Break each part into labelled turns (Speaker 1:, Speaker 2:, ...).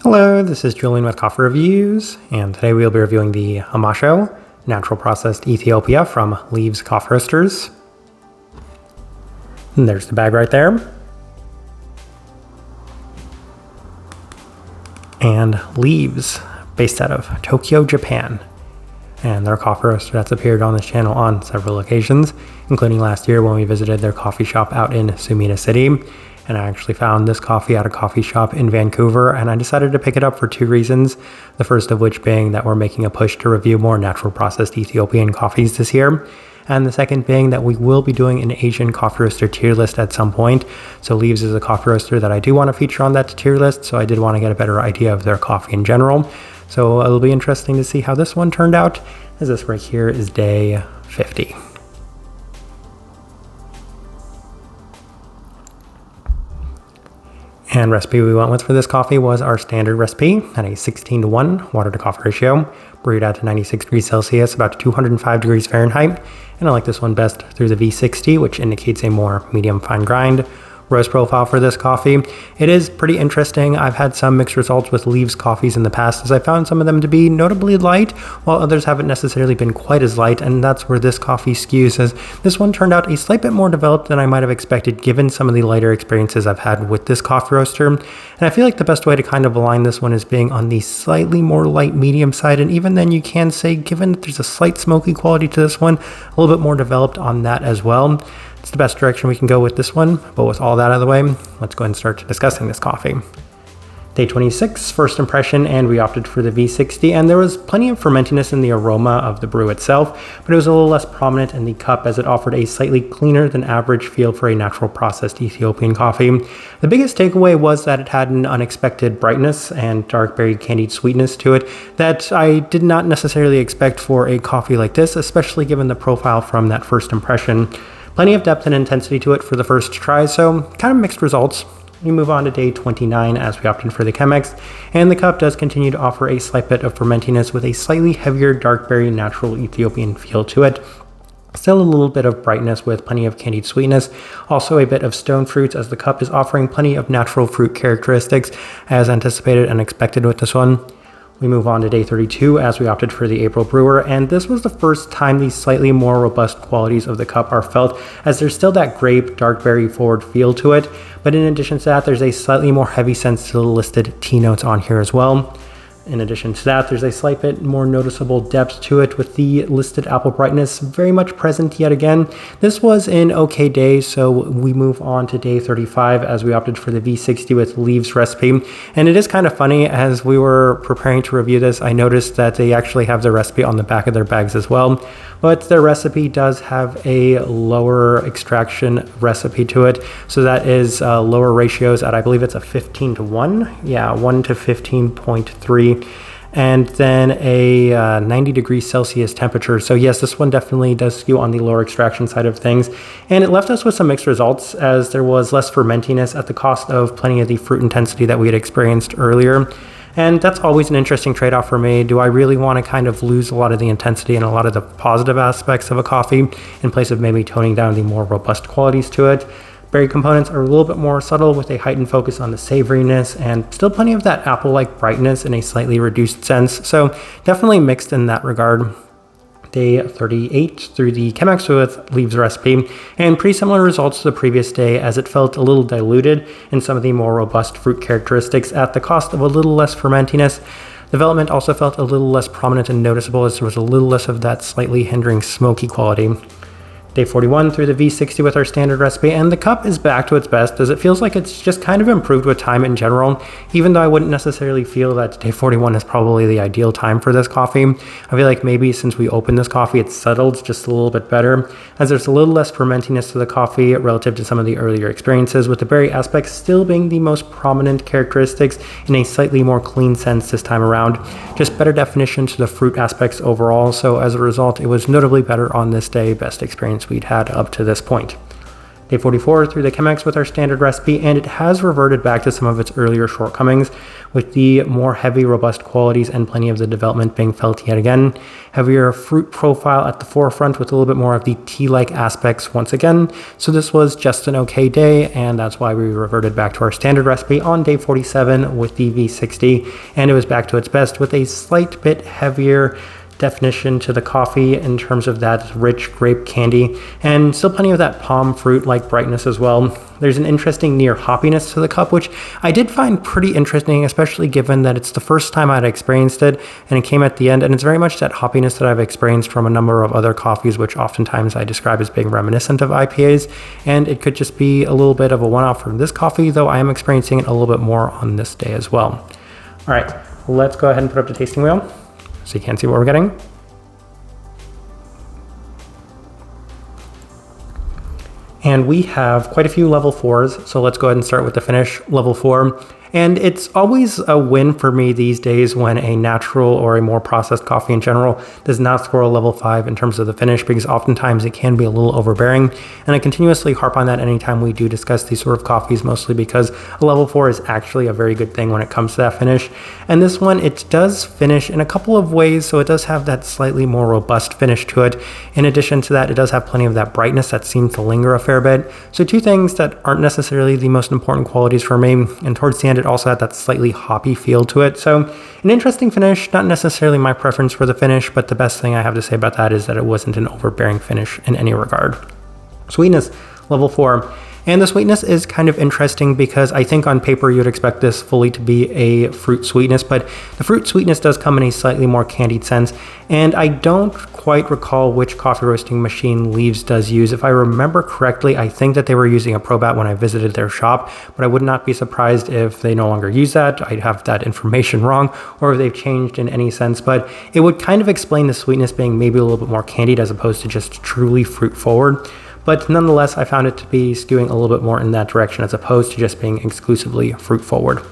Speaker 1: Hello, this is Julian with Coffee Reviews, and today we'll be reviewing the Hamasho Natural Processed Ethiopia from Leaves Coffee Roasters. And there's the bag right there. And Leaves, based out of Tokyo, Japan. And they're a coffee roaster that's appeared on this channel on several occasions, including last year when we visited their coffee shop out in Sumida City. And I actually found this coffee at a coffee shop in Vancouver, and I decided to pick it up for two reasons. The first of which being that we're making a push to review more natural processed Ethiopian coffees this year. And the second being that we will be doing an Asian coffee roaster tier list at some point. So Leaves is a coffee roaster that I do want to feature on that tier list, so I did want to get a better idea of their coffee in general. So it'll be interesting to see how this one turned out, as this right here is day 50. And recipe we went with for this coffee was our standard recipe at a 16:1 water to coffee ratio, brewed at 96 degrees Celsius, about 205 degrees Fahrenheit. And I like this one best through the V60, which indicates a more medium fine grind roast profile for this coffee. It is pretty interesting. I've had some mixed results with Leaves coffees in the past, as I found some of them to be notably light, while others haven't necessarily been quite as light, and that's where this coffee skews, as this one turned out a slight bit more developed than I might have expected given some of the lighter experiences I've had with this coffee roaster. And I feel like the best way to kind of align this one is being on the slightly more light medium side, and even then you can say, given that there's a slight smoky quality to this one, a little bit more developed on that as well. It's the best direction we can go with this one, but with all that out of the way, let's go ahead and start discussing this coffee. Day 26, first impression, and we opted for the V60, and there was plenty of fermentiness in the aroma of the brew itself, but it was a little less prominent in the cup as it offered a slightly cleaner than average feel for a natural processed Ethiopian coffee. The biggest takeaway was that it had an unexpected brightness and dark berry candied sweetness to it that I did not necessarily expect for a coffee like this, especially given the profile from that first impression. Plenty of depth and intensity to it for the first try, so kind of mixed results. We move on to day 29 as we opted for the Chemex, and the cup does continue to offer a slight bit of fermentiness with a slightly heavier dark berry natural Ethiopian feel to it. Still a little bit of brightness with plenty of candied sweetness, also a bit of stone fruits as the cup is offering plenty of natural fruit characteristics as anticipated and expected with this one. We move on to day 32 as we opted for the April brewer, and this was the first time these slightly more robust qualities of the cup are felt, as there's still that grape dark berry forward feel to it, but in addition to that there's a slightly more heavy sense to the listed tea notes on here as well. In addition to that, there's a slight bit more noticeable depth to it with the listed apple brightness very much present yet again. This was an okay day, so we move on to day 35 as we opted for the V60 with Leaves recipe. And it is kind of funny, as we were preparing to review this, I noticed that they actually have the recipe on the back of their bags as well. But their recipe does have a lower extraction recipe to it. So that is lower ratios at, I believe it's a 15:1. Yeah, 1 to 15.3. And then a 90 degrees Celsius temperature. So yes, this one definitely does skew on the lower extraction side of things. And it left us with some mixed results, as there was less fermentiness at the cost of plenty of the fruit intensity that we had experienced earlier. And that's always an interesting trade-off for me. Do I really want to kind of lose a lot of the intensity and a lot of the positive aspects of a coffee in place of maybe toning down the more robust qualities to it? Berry components are a little bit more subtle with a heightened focus on the savoriness and still plenty of that apple-like brightness in a slightly reduced sense. So definitely mixed in that regard. Day 38 through the Chemex with Leaves recipe, and pretty similar results to the previous day, as it felt a little diluted in some of the more robust fruit characteristics at the cost of a little less fermentiness. Development also felt a little less prominent and noticeable, as there was a little less of that slightly hindering smoky quality. Day 41 through the V60 with our standard recipe, and the cup is back to its best, as it feels like it's just kind of improved with time in general, even though I wouldn't necessarily feel that day 41 is probably the ideal time for this coffee. I feel like maybe since we opened this coffee, it's settled just a little bit better, as there's a little less fermentiness to the coffee relative to some of the earlier experiences, with the berry aspects still being the most prominent characteristics in a slightly more clean sense this time around. Just better definition to the fruit aspects overall, so as a result, it was notably better on this day, best experience we'd had up to this point. Day 44 through the Chemex with our standard recipe, and it has reverted back to some of its earlier shortcomings with the more heavy, robust qualities and plenty of the development being felt yet again. Heavier fruit profile at the forefront with a little bit more of the tea-like aspects once again. So this was just an okay day, and that's why we reverted back to our standard recipe on day 47 with the V60, and it was back to its best with a slight bit heavier definition to the coffee in terms of that rich grape candy, and still plenty of that palm fruit like brightness as well. There's an interesting near hoppiness to the cup, which I did find pretty interesting, especially given that it's the first time I'd experienced it and it came at the end, and it's very much that hoppiness that I've experienced from a number of other coffees, which oftentimes I describe as being reminiscent of IPAs, and it could just be a little bit of a one-off from this coffee, though I am experiencing it a little bit more on this day as well. All right, let's go ahead and put up the tasting wheel so you can see what we're getting. And we have quite a few level 4s, so let's go ahead and start with the finish, level 4. And it's always a win for me these days when a natural or a more processed coffee in general does not score a level 5 in terms of the finish, because oftentimes it can be a little overbearing. And I continuously harp on that anytime we do discuss these sort of coffees, mostly because a level 4 is actually a very good thing when it comes to that finish. And this one, it does finish in a couple of ways, so it does have that slightly more robust finish to it. In addition to that, it does have plenty of that brightness that seems to linger a fair bit. So two things that aren't necessarily the most important qualities for me, and towards the end, it also had that slightly hoppy feel to it. So an interesting finish, not necessarily my preference for the finish, but the best thing I have to say about that is that it wasn't an overbearing finish in any regard. Sweetness, level 4. And the sweetness is kind of interesting because I think on paper you'd expect this fully to be a fruit sweetness, but the fruit sweetness does come in a slightly more candied sense. And I don't quite recall which coffee roasting machine Leaves does use. If I remember correctly, I think that they were using a Probat when I visited their shop, but I would not be surprised if they no longer use that. I'd have that information wrong, or if they've changed in any sense, but it would kind of explain the sweetness being maybe a little bit more candied as opposed to just truly fruit forward. But nonetheless, I found it to be skewing a little bit more in that direction as opposed to just being exclusively fruit forward.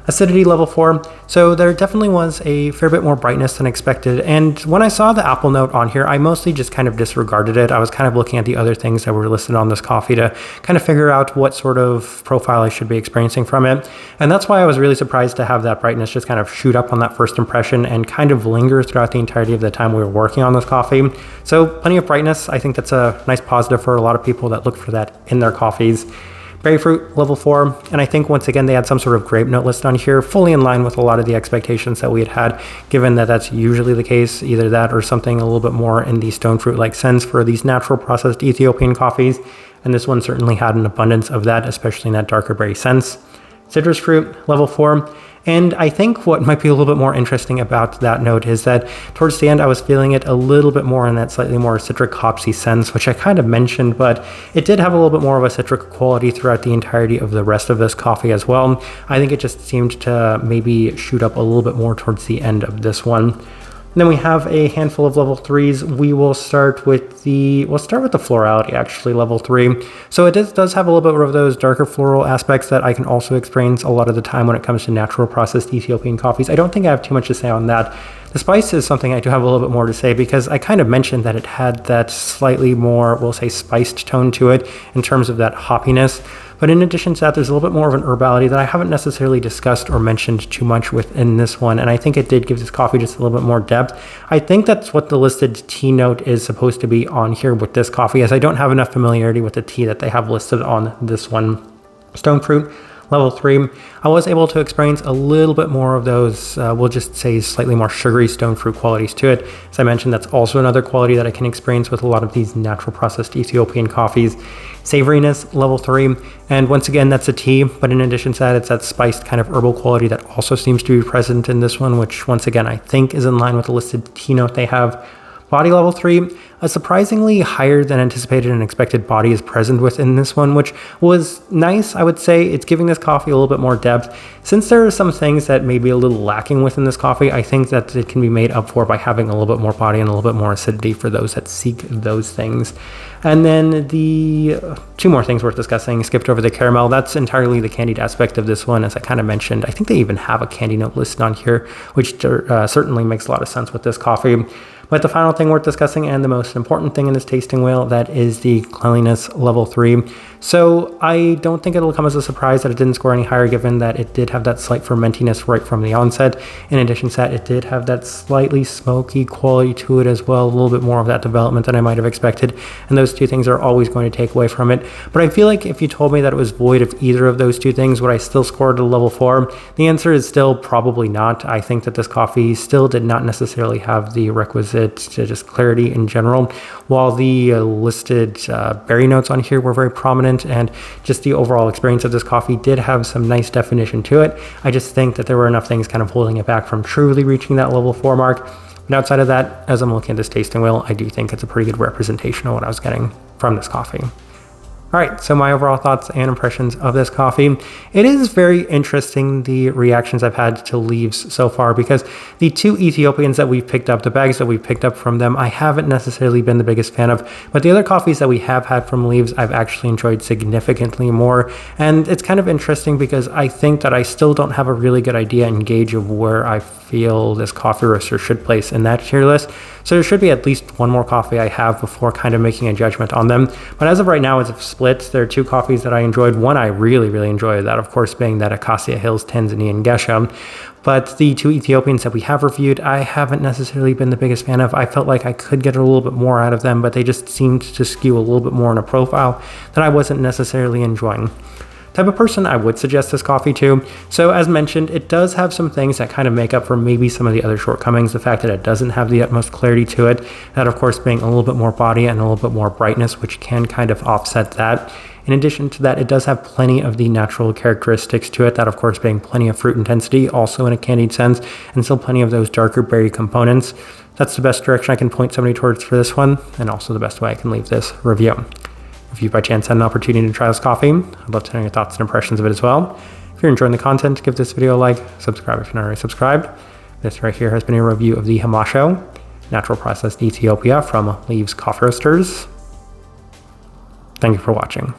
Speaker 1: Acidity level 4. So there definitely was a fair bit more brightness than expected. And when I saw the apple note on here, I mostly just kind of disregarded it. I was kind of looking at the other things that were listed on this coffee to kind of figure out what sort of profile I should be experiencing from it. And that's why I was really surprised to have that brightness just kind of shoot up on that first impression and kind of linger throughout the entirety of the time we were working on this coffee. So plenty of brightness. I think that's a nice positive for a lot of people that look for that in their coffees. Berry fruit, level 4, and I think once again they had some sort of grape note listed on here, fully in line with a lot of the expectations that we had, given that that's usually the case, either that or something a little bit more in the stone fruit-like sense for these natural processed Ethiopian coffees, and this one certainly had an abundance of that, especially in that darker berry sense. Citrus fruit, level 4. And I think what might be a little bit more interesting about that note is that towards the end, I was feeling it a little bit more in that slightly more citric hopsy sense, which I kind of mentioned, but it did have a little bit more of a citric quality throughout the entirety of the rest of this coffee as well. I think it just seemed to maybe shoot up a little bit more towards the end of this one. And then we have a handful of level 3s. We'll start with the florality, actually, level 3. So it does have a little bit of those darker floral aspects that I can also experience a lot of the time when it comes to natural processed Ethiopian coffees. I don't think I have too much to say on that. The spice is something I do have a little bit more to say because I kind of mentioned that it had that slightly more, we'll say, spiced tone to it in terms of that hoppiness. But in addition to that, there's a little bit more of an herbality that I haven't necessarily discussed or mentioned too much within this one. And I think it did give this coffee just a little bit more depth. I think that's what the listed tea note is supposed to be on here with this coffee, as I don't have enough familiarity with the tea that they have listed on this one. Stone fruit, level 3. I was able to experience a little bit more of those, we'll just say slightly more sugary stone fruit qualities to it. As I mentioned, that's also another quality that I can experience with a lot of these natural processed Ethiopian coffees. Savoriness, level 3. And once again, that's a tea, but in addition to that, it's that spiced kind of herbal quality that also seems to be present in this one, which once again, I think is in line with the listed tea note they have. Body level 3, a surprisingly higher than anticipated and expected body is present within this one, which was nice. I would say it's giving this coffee a little bit more depth. Since there are some things that may be a little lacking within this coffee, I think that it can be made up for by having a little bit more body and a little bit more acidity for those that seek those things. And then the two more things worth discussing, skipped over the caramel. That's entirely the candied aspect of this one, as I kind of mentioned. I think they even have a candy note listed on here, which certainly makes a lot of sense with this coffee. But the final thing worth discussing, and the most important thing in this tasting wheel, that is the cleanliness level 3. So I don't think it'll come as a surprise that it didn't score any higher, given that it did have that slight fermentiness right from the onset. In addition to that, it did have that slightly smoky quality to it as well, a little bit more of that development than I might have expected, and those two things are always going to take away from it. But I feel like if you told me that it was void of either of those two things, would I still score it a level 4? The answer is still probably not. I think that this coffee still did not necessarily have the requisite just clarity in general. While the listed berry notes on here were very prominent, and just the overall experience of this coffee did have some nice definition to it, I just think that there were enough things kind of holding it back from truly reaching that level 4 mark. But outside of that, as I'm looking at this tasting wheel, I do think it's a pretty good representation of what I was getting from this coffee. All right, so my overall thoughts and impressions of this coffee. It is very interesting, the reactions I've had to leaves so far, because the two Ethiopians that we've picked up, the bags that we've picked up from them, I haven't necessarily been the biggest fan of, but the other coffees that we have had from leaves, I've actually enjoyed significantly more. And it's kind of interesting because I think that I still don't have a really good idea and gauge of where I feel this coffee roaster should place in that tier list. So there should be at least one more coffee I have before kind of making a judgment on them. But as of right now, it's a split. There are two coffees that I enjoyed. One I really enjoyed, that of course being that Acacia Hills Tanzanian Gesha. But the two Ethiopians that we have reviewed, I haven't necessarily been the biggest fan of. I felt like I could get a little bit more out of them, but they just seemed to skew a little bit more in a profile that I wasn't necessarily enjoying. Type of person I would suggest this coffee to. So as mentioned, it does have some things that kind of make up for maybe some of the other shortcomings. The fact that it doesn't have the utmost clarity to it, that of course being a little bit more body and a little bit more brightness, which can kind of offset that. In addition to that, it does have plenty of the natural characteristics to it, that of course being plenty of fruit intensity, also in a candied sense, and still plenty of those darker berry components. That's the best direction I can point somebody towards for this one, and also the best way I can leave this review. If you by chance had an opportunity to try this coffee, I'd love to know your thoughts and impressions of it as well. If you're enjoying the content, give this video a like, subscribe if you're not already subscribed. This right here has been a review of the Hamasho Natural Processed Ethiopia from Leaves Coffee Roasters. Thank you for watching.